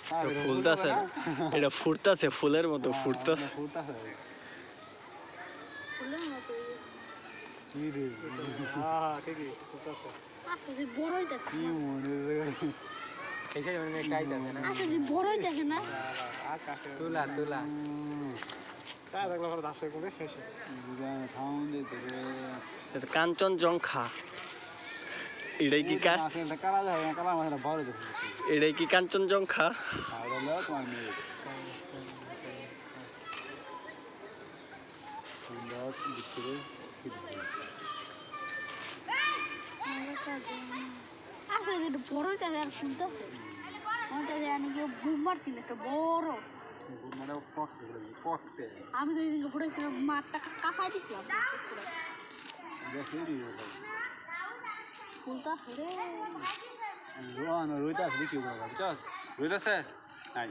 ফুলতাছে না, এটা ফুটতাছে, ফুলের মতো ফুটতাছে। ফুলের মতো কি রে ঠিকই ফুটতাছে আচ্ছা যে বড় হইতাছে কি মনে এসে মানে খাইতাছে না আচ্ছা যে বড় হইতাছে না আকাশে তুলা তুলা তা দেখলে পরে ধাসে করে শেষে খাওয়ান দিতে এটা কাঞ্চনজঙ্ঘা। এটাই কি কালা যায় না, কালা মাছের বড় দেখে এটাই কি কাঞ্চনজঙ্ঘা? আর হলো তোমার মেয়ে সুন্দর ভিতরে আচ্ছা যে বড় হইতাছে আর ফুলতাছে ওটা যে আমি কেউ ঘুম মারছিল একটা বড় মানে পকতে আমি তো এদিকে ঘুরেছিলাম মাঠটা কাঁপাই দিছিলাম দেখে ফুলতাছে রে রোহিত আছে দেখি রোহিত আছে নাই